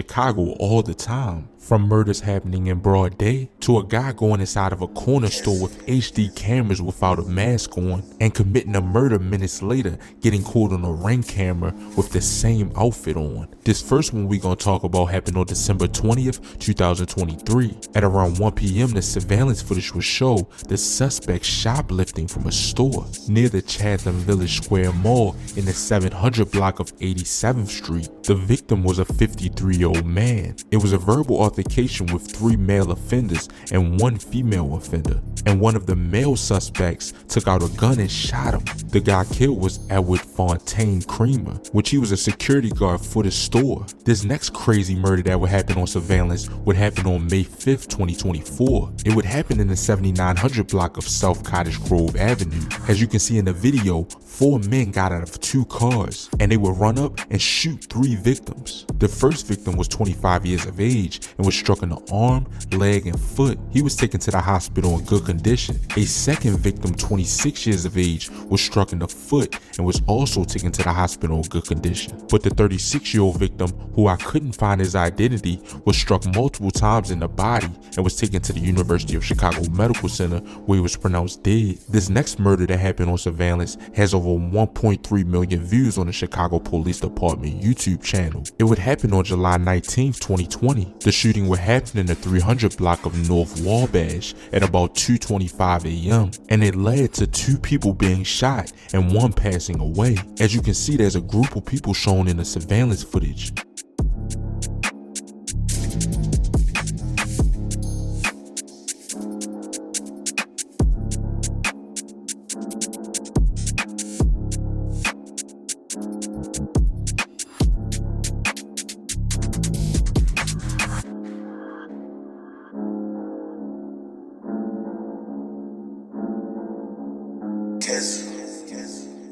Chicago all the time, from murders happening in broad day to a guy going inside of a corner store with HD cameras without a mask on and committing a murder minutes later, getting caught on a Ring camera with the same outfit on. This first one we gonna talk about happened on December 20th, 2023. At around 1 p.m. the surveillance footage would show the suspect shoplifting from a store near the Chatham Village Square Mall in the 700 block of 87th Street. The victim was a 53-year-old man. It was a verbal altercation with 3 male offenders and 1 female offender, and one of the male suspects took out a gun and shot him. The guy killed was Edward Fontaine Creamer, which he was a security guard for the store. This next crazy murder that would happen on surveillance would happen on May 5th, 2024. It would happen in the 7900 block of South Cottage Grove Avenue. As you can see in the video, 4 men got out of 2 cars and they would run up and shoot 3 victims. The first victim was 25 years of age and was struck in the arm, leg, and foot. He was taken to the hospital in good condition. A second victim, 26 years of age, was struck in the foot and was also taken to the hospital in good condition. But the 36-year-old victim, who I couldn't find his identity, was struck multiple times in the body and was taken to the University of Chicago Medical Center where he was pronounced dead. This next murder that happened on surveillance has over 1.3 million views on the Chicago Police Department YouTube channel. It would happen on July 19th, 2020. The shooting would happen in the 300 block of North Wabash at about 2:25 a.m. and it led to 2 people being shot and 1 passing away. As you can see, there's a group of people shown in the surveillance footage.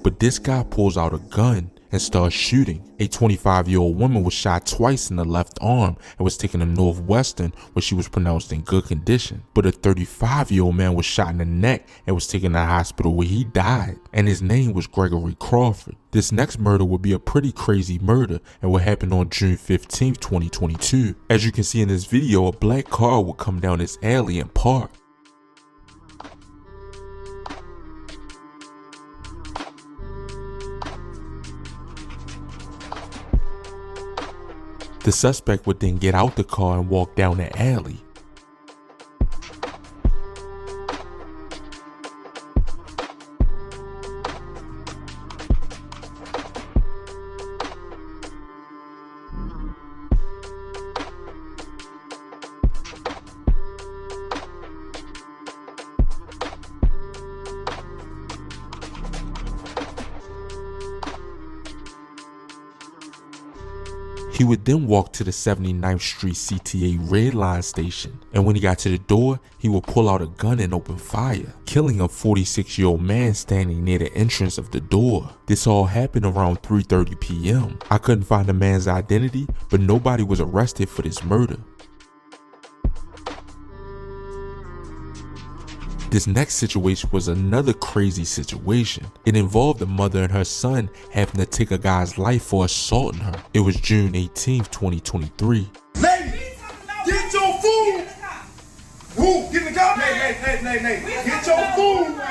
But this guy pulls out a gun and starts shooting. A 25-year-old woman was shot twice in the left arm and was taken to Northwestern where she was pronounced in good condition. But a 35-year-old man was shot in the neck and was taken to the hospital where he died, and his name was Gregory Crawford. This next murder would be a pretty crazy murder and would happen on June 15th, 2022. As you can see in this video, a black car would come down this alley and park. The suspect would then get out the car and walk down the alley. He would then walk to the 79th Street CTA Red Line station, and when he got to the door, he would pull out a gun and open fire, killing a 46-year-old man standing near the entrance of the door. This all happened around 3:30 p.m. I couldn't find the man's identity, but nobody was arrested for this murder. This next situation was another crazy situation. It involved a mother and her son having to take a guy's life for assaulting her. It was June 18th, 2023. Lady, get your food! Who? Get the car? Nay. Get your food!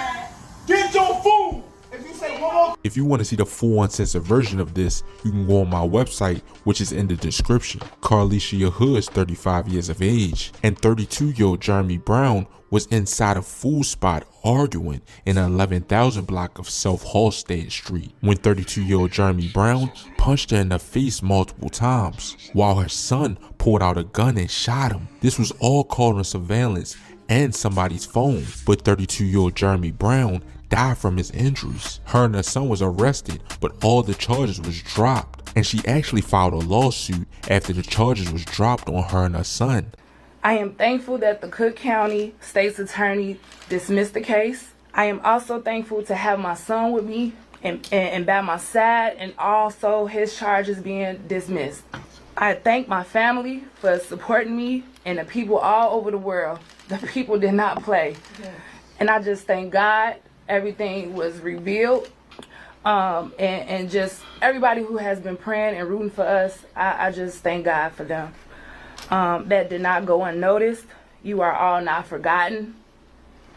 Get your food! If you say one more. If you want to see the full uncensored version of this, you can go on my website, which is in the description. Carlicia Hood is 35 years of age, and 32-year-old Jeremy Brown was inside a food spot arguing in the 11,000 block of South Halstead Street when 32-year-old Jeremy Brown punched her in the face multiple times, while her son pulled out a gun and shot him. This was all caught on surveillance and somebody's phone, but 32-year-old Jeremy Brown died from his injuries. Her and her son was arrested, but all the charges was dropped, and she actually filed a lawsuit after the charges was dropped on her and her son. I am thankful that the Cook County State's Attorney dismissed the case. I am also thankful to have my son with me and by my side, and also his charges being dismissed. I thank my family for supporting me and the people all over the world. The people did not play. And I just thank God everything was revealed. and just everybody who has been praying and rooting for us. I just thank God for them. That did not go unnoticed. You are all not forgotten,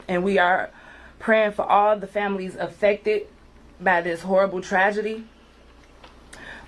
and we are praying for all the families affected by this horrible tragedy.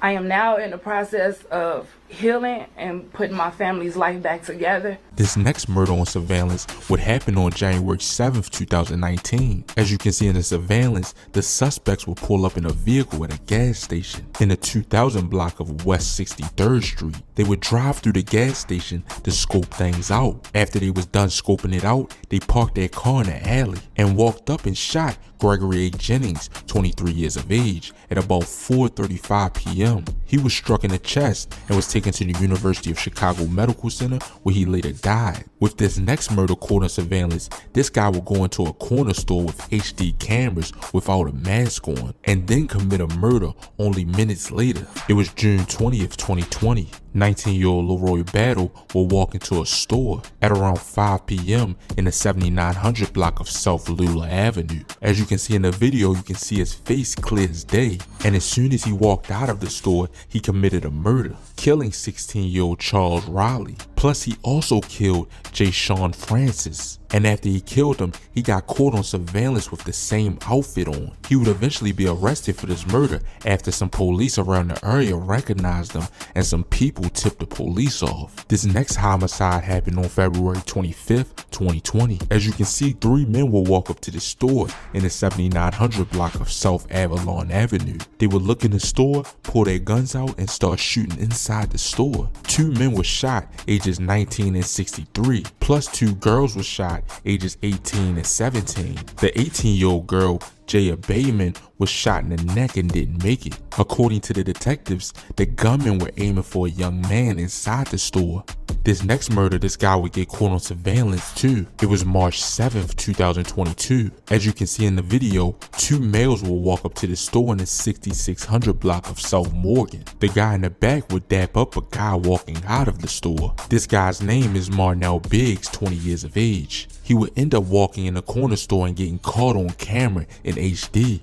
I am now in the process of healing and putting my family's life back together. This next murder on surveillance would happen on January 7th, 2019. As you can see in the surveillance, the suspects will pull up in a vehicle at a gas station in the 2000 block of West 63rd Street. They would drive through the gas station to scope things out. After they was done scoping it out, they parked their car in the alley and walked up and shot Gregory A. Jennings, 23 years of age, at about 4:35 p.m. He was struck in the chest and was taken to the University of Chicago Medical Center, where he later died. With this next murder caught on surveillance, this guy will go into a corner store with HD cameras without a mask on and then commit a murder only minutes later. It was June 20th, 2020. 19-year-old Leroy Battle will walk into a store at around 5 p.m. in the 7900 block of South Lula Avenue. As you can see in the video, you can see his face clear as day, and as soon as he walked out of the store, he committed a murder, killing 16-year-old Charles Riley. Plus, he also killed Jay Sean Francis. And after he killed him, he got caught on surveillance with the same outfit on. He would eventually be arrested for this murder after some police around the area recognized him and some people tipped the police off. This next homicide happened on February 25th, 2020. As you can see, 3 men will walk up to the store in the 7900 block of South Avalon Avenue. They would look in the store, pull their guns out, and start shooting inside the store. 2 men were shot, ages 19 and 63, plus 2 girls were shot, ages 18 and 17. The 18-year-old girl, Jaya Bayman, was shot in the neck and didn't make it. According to the detectives, the gunmen were aiming for a young man inside the store. This next murder, this guy would get caught on surveillance too. It was March 7th, 2022. As you can see in the video, 2 males will walk up to the store in the 6600 block of South Morgan. The guy in the back would dap up a guy walking out of the store. This guy's name is Marnell Biggs, 20 years of age. He would end up walking in the corner store and getting caught on camera in HD.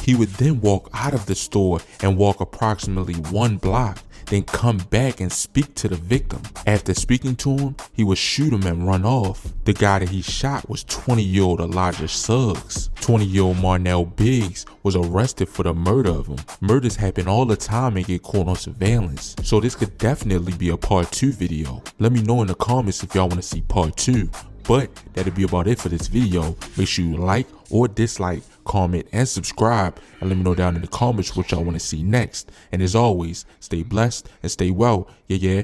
He would then walk out of the store and walk approximately 1 block, then come back and speak to the victim. After speaking to him, he would shoot him and run off. The guy that he shot was 20-year-old Elijah Suggs. 20-year-old Marnell Biggs was arrested for the murder of him. Murders happen all the time and get caught on surveillance, so this could definitely be a part 2 video. Let me know in the comments if y'all want to see part 2. But that'll be about it for this video. Make sure you like or dislike, comment, and subscribe, and let me know down in the comments what y'all want to see next. And as always, stay blessed and stay well. Yeah,